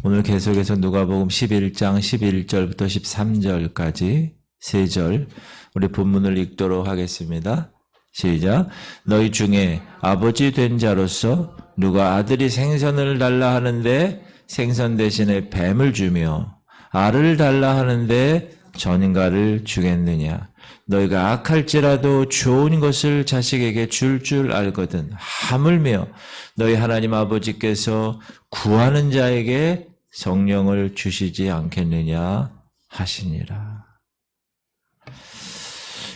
오늘 계속해서 누가복음 11장 11절부터 13절까지 3절 우리 본문을 읽도록 하겠습니다. 시작. 너희 중에 아버지 된 자로서 누가 아들이 생선을 달라 하는데 생선 대신에 뱀을 주며 알을 달라 하는데 전갈을 주겠느냐. 너희가 악할지라도 좋은 것을 자식에게 줄 알거든. 하물며 너희 하나님 아버지께서 구하는 자에게 성령을 주시지 않겠느냐 하시니라.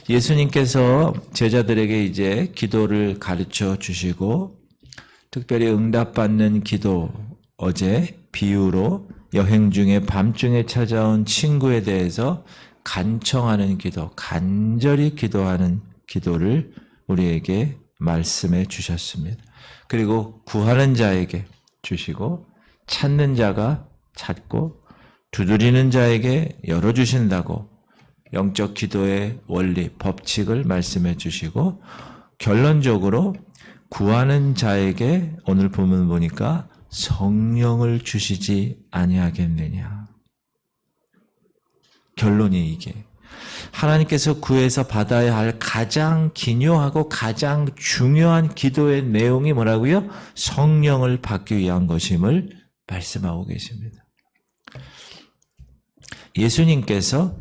예수님께서 제자들에게 이제 기도를 가르쳐 주시고 특별히 응답받는 기도, 어제 비유로 여행 중에 밤중에 찾아온 친구에 대해서 간청하는 기도, 간절히 기도하는 기도를 우리에게 말씀해 주셨습니다. 그리고 구하는 자에게 주시고 찾는 자가 찾고 두드리는 자에게 열어주신다고 영적 기도의 원리, 법칙을 말씀해 주시고 결론적으로 구하는 자에게 오늘 본문 보니까 성령을 주시지 아니하겠느냐. 결론이 이게. 하나님께서 구해서 받아야 할 가장 기묘하고 가장 중요한 기도의 내용이 뭐라고요? 성령을 받기 위한 것임을 말씀하고 계십니다. 예수님께서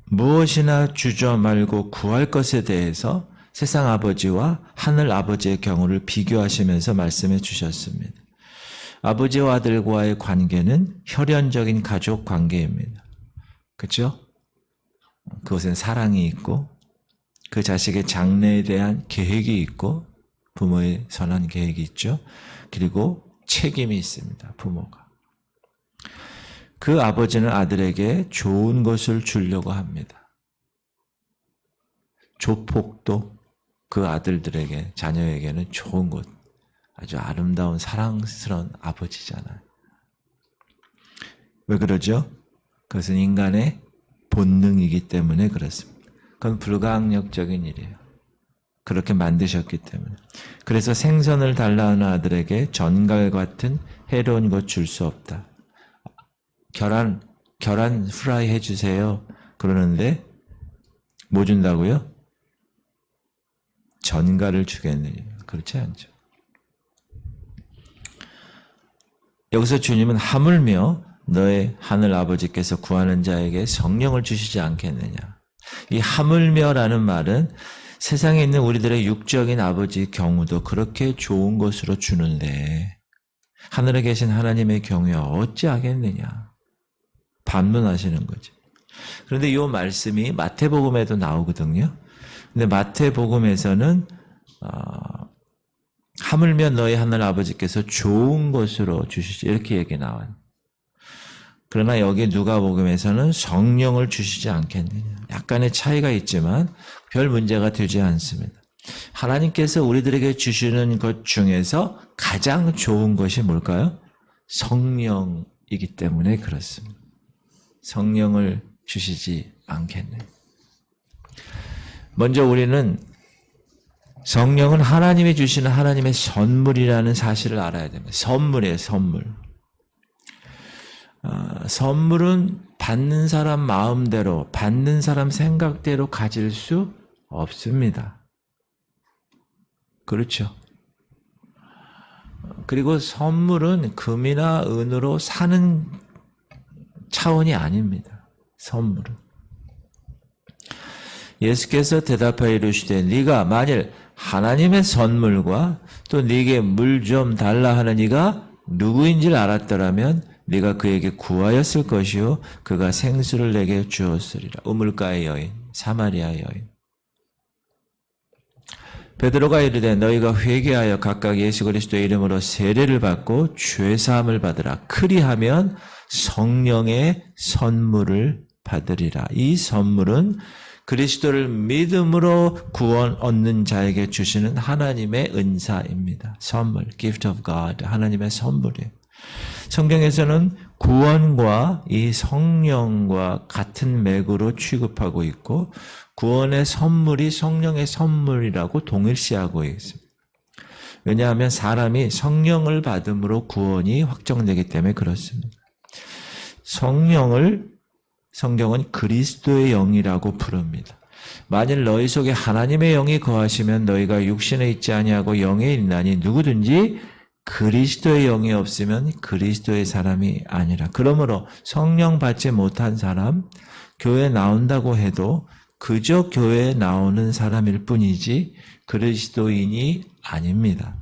무엇이나 주저 말고 구할 것에 대해서 세상 아버지와 하늘 아버지의 경우를 비교하시면서 말씀해 주셨습니다. 아버지와 아들과의 관계는 혈연적인 가족 관계입니다. 그렇죠? 그것엔 사랑이 있고 그 자식의 장래에 대한 계획이 있고 부모의 선한 계획이 있죠. 그리고 책임이 있습니다. 부모가. 그 아버지는 아들에게 좋은 것을 주려고 합니다. 조폭도 그 아들들에게, 자녀에게는 좋은 것, 아주 아름다운 사랑스러운 아버지잖아요. 왜 그러죠? 그것은 인간의 본능이기 때문에 그렇습니다. 그건 불가항력적인 일이에요. 그렇게 만드셨기 때문에. 그래서 생선을 달라 하는 아들에게 전갈 같은 해로운 것 줄 수 없다. 계란 프라이 해주세요. 그러는데 뭐 준다고요? 전갈을 주겠느냐. 그렇지 않죠. 여기서 주님은 하물며 너의 하늘 아버지께서 구하는 자에게 성령을 주시지 않겠느냐. 이 하물며라는 말은 세상에 있는 우리들의 육적인 아버지의 경우도 그렇게 좋은 것으로 주는데 하늘에 계신 하나님의 경우에 어찌하겠느냐. 반문하시는 거죠. 그런데 이 말씀이 마태복음에도 나오거든요. 근데 마태복음에서는 하물며 너희 하늘 아버지께서 좋은 것으로 주시지 이렇게 얘기 나와요. 그러나 여기 누가복음에서는 성령을 주시지 않겠느냐. 약간의 차이가 있지만 별 문제가 되지 않습니다. 하나님께서 우리들에게 주시는 것 중에서 가장 좋은 것이 뭘까요? 성령이기 때문에 그렇습니다. 성령을 주시지 않겠네. 먼저 우리는 성령은 하나님이 주시는 하나님의 선물이라는 사실을 알아야 됩니다. 선물이에요, 선물. 선물은 받는 사람 마음대로, 받는 사람 생각대로 가질 수 없습니다. 그렇죠. 그리고 선물은 금이나 은으로 사는 차원이 아닙니다. 선물은. 예수께서 대답하여 이르시되 네가 만일 하나님의 선물과 또 네게 물 좀 달라 하는 이가 누구인지를 알았더라면 네가 그에게 구하였을 것이요 그가 생수를 내게 주었으리라. 우물가의 여인, 사마리아 여인. 베드로가 이르되 너희가 회개하여 각각 예수 그리스도의 이름으로 세례를 받고 죄사함을 받으라. 그리하면 성령의 선물을 받으리라. 이 선물은 그리스도를 믿음으로 구원 얻는 자에게 주시는 하나님의 은사입니다. 선물, gift of God, 하나님의 선물이에요. 성경에서는 구원과 이 성령과 같은 맥으로 취급하고 있고 구원의 선물이 성령의 선물이라고 동일시하고 있습니다. 왜냐하면 사람이 성령을 받음으로 구원이 확정되기 때문에 그렇습니다. 성령은 그리스도의 영이라고 부릅니다. 만일 너희 속에 하나님의 영이 거하시면 너희가 육신에 있지 아니하고 영에 있나니 누구든지 그리스도의 영이 없으면 그리스도의 사람이 아니라. 그러므로 성령 받지 못한 사람, 교회 나온다고 해도 그저 교회에 나오는 사람일 뿐이지 그리스도인이 아닙니다.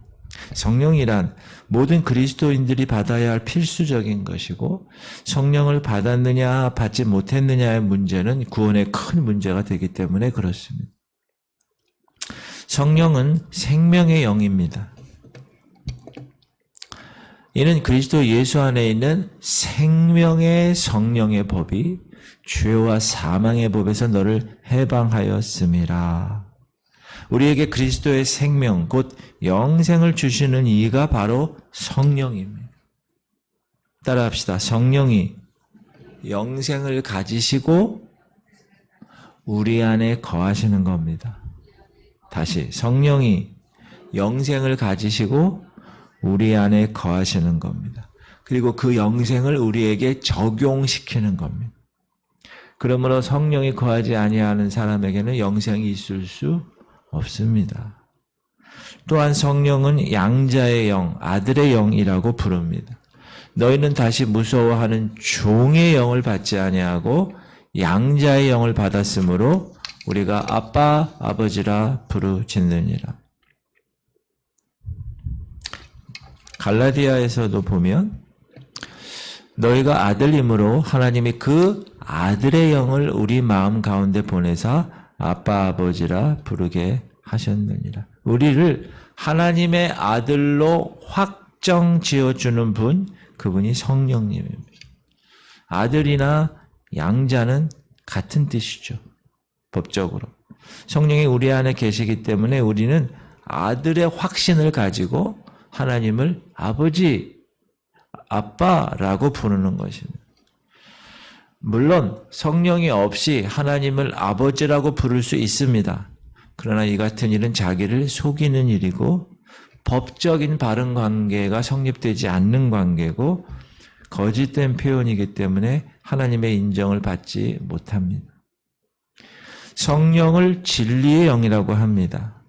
성령이란 모든 그리스도인들이 받아야 할 필수적인 것이고, 성령을 받았느냐 받지 못했느냐의 문제는 구원의 큰 문제가 되기 때문에 그렇습니다. 성령은 생명의 영입니다. 이는 그리스도 예수 안에 있는 생명의 성령의 법이 죄와 사망의 법에서 너를 해방하였음이라. 우리에게 그리스도의 생명, 곧 영생을 주시는 이가 바로 성령입니다. 따라합시다. 성령이 영생을 가지시고 우리 안에 거하시는 겁니다. 다시, 성령이 영생을 가지시고 우리 안에 거하시는 겁니다. 그리고 그 영생을 우리에게 적용시키는 겁니다. 그러므로 성령이 거하지 아니하는 사람에게는 영생이 있을 수 없습니다. 또한 성령은 양자의 영, 아들의 영이라고 부릅니다. 너희는 다시 무서워하는 종의 영을 받지 아니하고 양자의 영을 받았으므로 우리가 아빠, 아버지라 부르짖느니라. 갈라디아에서도 보면 너희가 아들임으로 하나님이 그 아들의 영을 우리 마음 가운데 보내사 아빠 아버지라 부르게 하셨느니라. 우리를 하나님의 아들로 확정 지어주는 분, 그분이 성령님입니다. 아들이나 양자는 같은 뜻이죠. 법적으로. 성령이 우리 안에 계시기 때문에 우리는 아들의 확신을 가지고 하나님을 아버지, 아빠라고 부르는 것입니다. 물론 성령이 없이 하나님을 아버지라고 부를 수 있습니다. 그러나 이 같은 일은 자기를 속이는 일이고 법적인 바른 관계가 성립되지 않는 관계고 거짓된 표현이기 때문에 하나님의 인정을 받지 못합니다. 성령을 진리의 영이라고 합니다.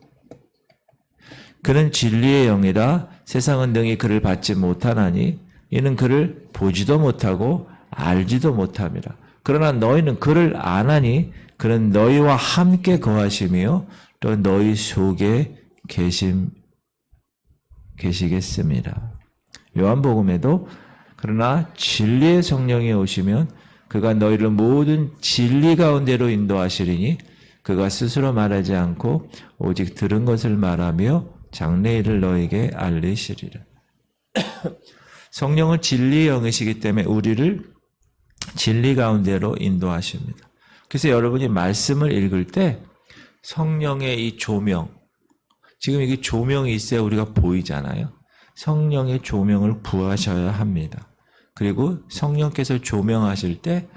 그는 진리의 영이라 세상은 능히 그를 받지 못하나니 이는 그를 보지도 못하고 알지도 못함이라. 그러나 너희는 그를 아나니 그는 너희와 함께 거하시며 또 너희 속에 계시겠습니다. 요한복음에도 그러나 진리의 성령이 오시면 그가 너희를 모든 진리 가운데로 인도하시리니 그가 스스로 말하지 않고 오직 들은 것을 말하며 장래일을 너에게 알리시리라. 성령은 진리의 영이시기 때문에 우리를 진리 가운데로 인도하십니다. 그래서 여러분이 말씀을 읽을 때 성령의 이 조명, 지금 이게 조명이 있어야 우리가 보이잖아요. 성령의 조명을 구하셔야 합니다. 그리고 성령께서 조명하실 때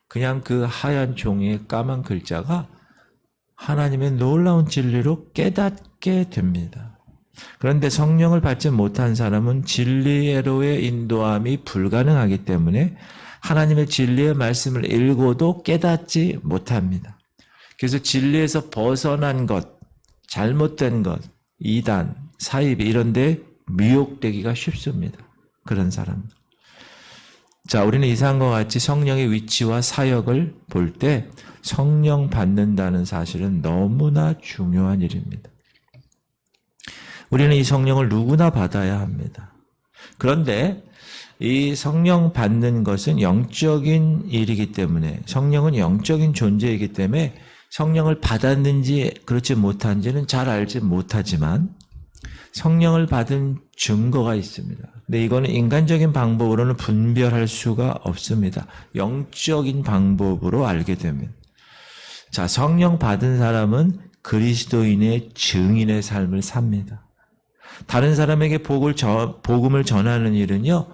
그냥 그 하얀 종이에 까만 글자가 하나님의 놀라운 진리로 깨닫게 됩니다. 그런데 성령을 받지 못한 사람은 진리로의 인도함이 불가능하기 때문에 하나님의 진리의 말씀을 읽어도 깨닫지 못합니다. 그래서 진리에서 벗어난 것, 잘못된 것, 이단, 사입 이런 데 미혹되기가 쉽습니다. 그런 사람들. 자, 우리는 이상과 같이 성령의 위치와 사역을 볼 때 성령 받는다는 사실은 너무나 중요한 일입니다. 우리는 이 성령을 누구나 받아야 합니다. 그런데 이 성령 받는 것은 영적인 일이기 때문에, 성령은 영적인 존재이기 때문에 성령을 받았는지 그렇지 못한지는 잘 알지 못하지만 성령을 받은 증거가 있습니다. 근데 이거는 인간적인 방법으로는 분별할 수가 없습니다. 영적인 방법으로 알게 됩니다. 자, 성령 받은 사람은 그리스도인의 증인의 삶을 삽니다. 다른 사람에게 복음을 전하는 일은요,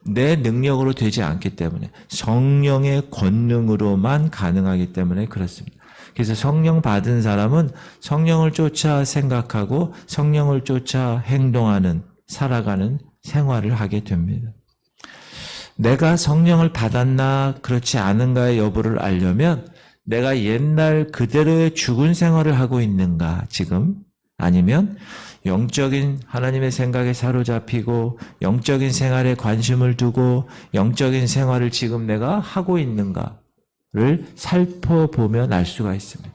내 능력으로 되지 않기 때문에 성령의 권능으로만 가능하기 때문에 그렇습니다. 그래서 성령 받은 사람은 성령을 쫓아 생각하고 성령을 쫓아 행동하는, 살아가는 생활을 하게 됩니다. 내가 성령을 받았나 그렇지 않은가의 여부를 알려면 내가 옛날 그대로의 죽은 생활을 하고 있는가 지금, 아니면 영적인 하나님의 생각에 사로잡히고 영적인 생활에 관심을 두고 영적인 생활을 지금 내가 하고 있는가를 살펴보면 알 수가 있습니다.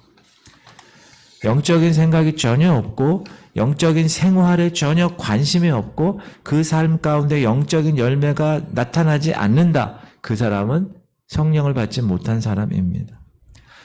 영적인 생각이 전혀 없고 영적인 생활에 전혀 관심이 없고 그 삶 가운데 영적인 열매가 나타나지 않는다. 그 사람은 성령을 받지 못한 사람입니다.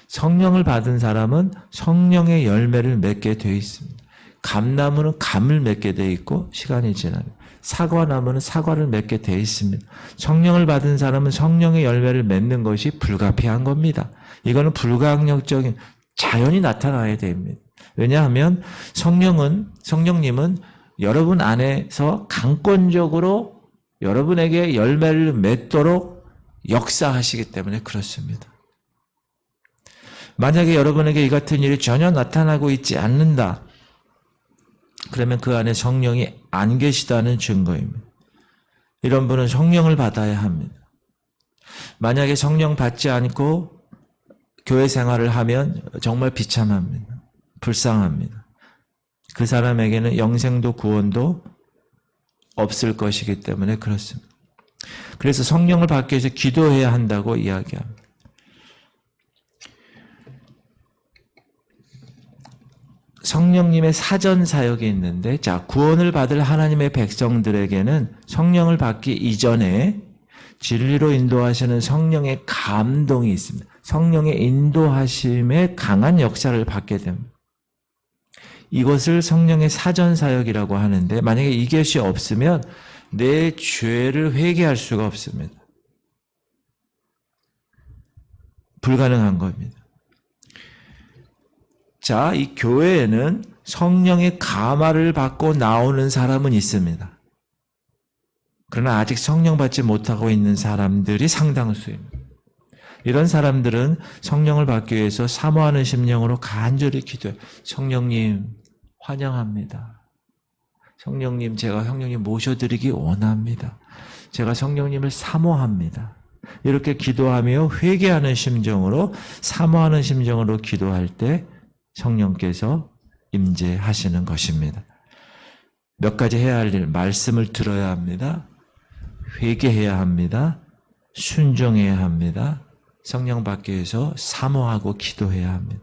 성령을 받은 사람은 성령의 열매를 맺게 되어 있습니다. 감나무는 감을 맺게 되어 있고 시간이 지나면 사과나무는 사과를 맺게 되어 있습니다. 성령을 받은 사람은 성령의 열매를 맺는 것이 불가피한 겁니다. 이거는 불가항력적인 자연이 나타나야 됩니다. 왜냐하면 성령님은 여러분 안에서 강권적으로 여러분에게 열매를 맺도록 역사하시기 때문에 그렇습니다. 만약에 여러분에게 이 같은 일이 전혀 나타나고 있지 않는다. 그러면 그 안에 성령이 안 계시다는 증거입니다. 이런 분은 성령을 받아야 합니다. 만약에 성령 받지 않고 교회 생활을 하면 정말 비참합니다. 불쌍합니다. 그 사람에게는 영생도 구원도 없을 것이기 때문에 그렇습니다. 그래서 성령을 받기 위해서 기도해야 한다고 이야기합니다. 성령님의 사전 사역이 있는데, 자, 구원을 받을 하나님의 백성들에게는 성령을 받기 이전에 진리로 인도하시는 성령의 감동이 있습니다. 성령의 인도하심에 강한 역사를 받게 됩니다. 이것을 성령의 사전 사역이라고 하는데, 만약에 이것이 없으면 내 죄를 회개할 수가 없습니다. 불가능한 겁니다. 자, 이 교회에는 성령의 감화를 받고 나오는 사람은 있습니다. 그러나 아직 성령 받지 못하고 있는 사람들이 상당수입니다. 이런 사람들은 성령을 받기 위해서 사모하는 심령으로 간절히 기도해요. 성령님 환영합니다. 성령님, 제가 성령님 모셔드리기 원합니다. 제가 성령님을 사모합니다. 이렇게 기도하며 회개하는 심정으로, 사모하는 심정으로 기도할 때 성령께서 임재하시는 것입니다. 몇 가지 해야 할 일, 말씀을 들어야 합니다. 회개해야 합니다. 순종해야 합니다. 성령 받기 위해서 사모하고 기도해야 합니다.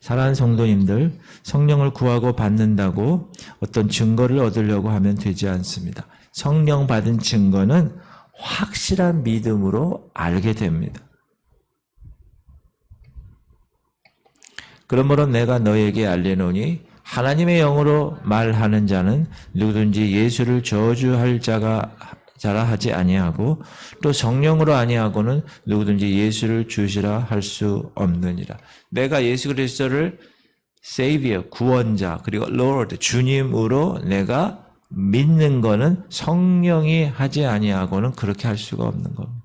사랑하는 성도님들, 성령을 구하고 받는다고 어떤 증거를 얻으려고 하면 되지 않습니다. 성령 받은 증거는 확실한 믿음으로 알게 됩니다. 그러므로 내가 너에게 알리노니 하나님의 영으로 말하는 자는 누구든지 예수를 저주할 자라 하지 아니하고 또 성령으로 아니하고는 누구든지 예수를 주시라 할 수 없느니라. 내가 예수 그리스도를 Savior, 구원자, 그리고 Lord, 주님으로 내가 믿는 거는 성령이 하지 아니하고는 그렇게 할 수가 없는 겁니다.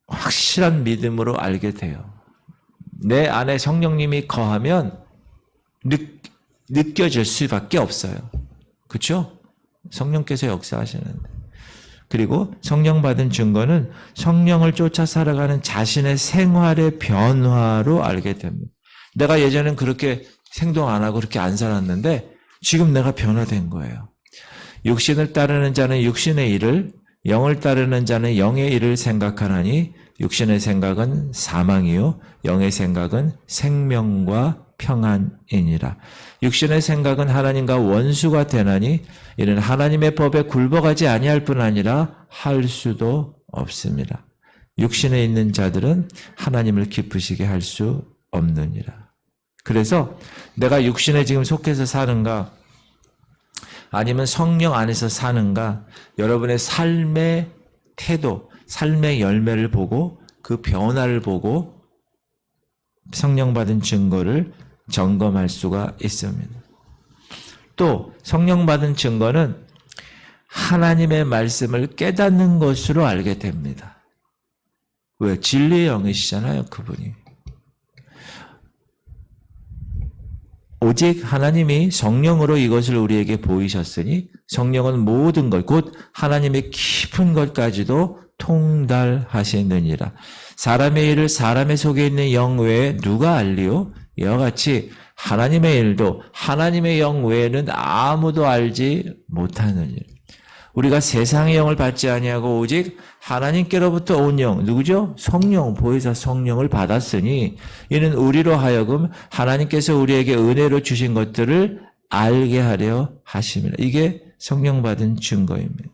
확실한 믿음으로 알게 돼요. 내 안에 성령님이 거하면 느껴질 수밖에 없어요. 그렇죠? 성령께서 역사하시는데. 그리고 성령 받은 증거는 성령을 쫓아 살아가는 자신의 생활의 변화로 알게 됩니다. 내가 예전엔 그렇게 행동 안 하고 그렇게 안 살았는데 지금 내가 변화된 거예요. 육신을 따르는 자는 육신의 일을, 영을 따르는 자는 영의 일을 생각하나니 육신의 생각은 사망이요 영의 생각은 생명과 평안이니라. 육신의 생각은 하나님과 원수가 되나니 이는 하나님의 법에 굴복하지 아니할 뿐 아니라 할 수도 없습니다. 육신에 있는 자들은 하나님을 기쁘시게 할 수 없느니라. 그래서 내가 육신에 지금 속해서 사는가 아니면 성령 안에서 사는가, 여러분의 삶의 태도, 삶의 열매를 보고 그 변화를 보고 성령 받은 증거를 점검할 수가 있습니다. 또 성령 받은 증거는 하나님의 말씀을 깨닫는 것으로 알게 됩니다. 왜? 진리의 영이시잖아요, 그분이. 오직 하나님이 성령으로 이것을 우리에게 보이셨으니 성령은 모든 것, 곧 하나님의 깊은 것까지도 통달하시느니라. 사람의 일을 사람의 속에 있는 영 외에 누가 알리요? 이와 같이 하나님의 일도 하나님의 영 외에는 아무도 알지 못하느니라. 우리가 세상의 영을 받지 아니하고 오직 하나님께로부터 온 영, 누구죠? 성령, 보혜사 성령을 받았으니 이는 우리로 하여금 하나님께서 우리에게 은혜로 주신 것들을 알게 하려 하심이라. 이게 성령 받은 증거입니다.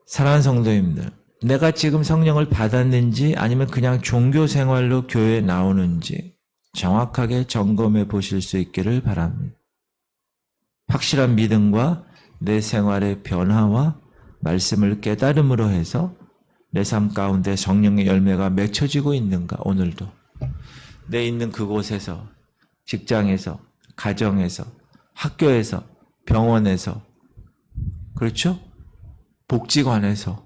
사랑하는 성도님들, 내가 지금 성령을 받았는지 아니면 그냥 종교 생활로 교회에 나오는지 정확하게 점검해 보실 수 있기를 바랍니다. 확실한 믿음과 내 생활의 변화와 말씀을 깨달음으로 해서 내 삶 가운데 성령의 열매가 맺혀지고 있는가, 오늘도. 내 있는 그곳에서, 직장에서, 가정에서, 학교에서, 병원에서, 그렇죠? 복지관에서.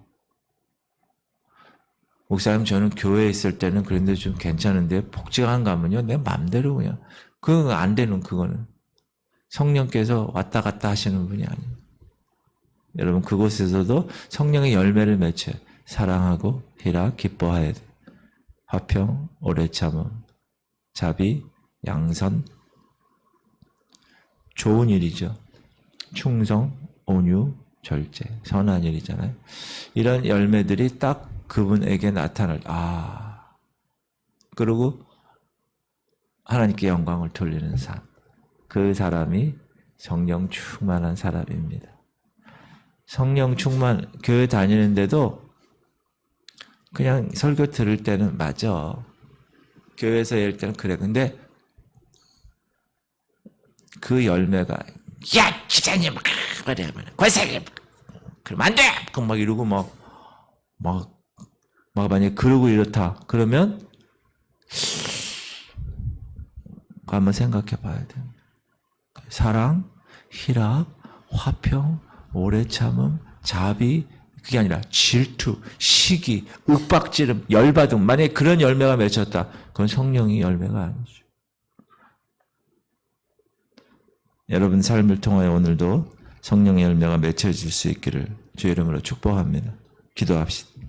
목사님, 저는 교회에 있을 때는 그런데 좀 괜찮은데 복지관 가면요, 내 맘대로 그냥. 그건 안 되는, 그거는. 성령께서 왔다 갔다 하시는 분이 아니에요. 여러분, 그곳에서도 성령의 열매를 맺혀요. 사랑하고 희락, 기뻐하야 돼. 화평, 오래 참음, 자비, 양선. 좋은 일이죠. 충성, 온유, 절제, 선한 일이잖아요. 이런 열매들이 딱 그분에게 나타날, 그리고 하나님께 영광을 돌리는 삶. 그 사람이 성령 충만한 사람입니다. 성령 충만, 교회 다니는데도 그냥 설교 들을 때는 맞아. 교회에서 할 때는 그래. 근데 그 열매가, 야, 기자님, 그래, 권사님, 그러면 안 돼! 막 이러고 막 만약에 그러고 이렇다. 그러면 한번 생각해 봐야 돼. 사랑, 희락, 화평, 오래 참음, 자비, 그게 아니라 질투, 시기, 윽박지름, 열받음. 만약에 그런 열매가 맺혔다. 그건 성령의 열매가 아니죠. 여러분 삶을 통하여 오늘도 성령의 열매가 맺혀질 수 있기를 주의 이름으로 축복합니다. 기도합시다.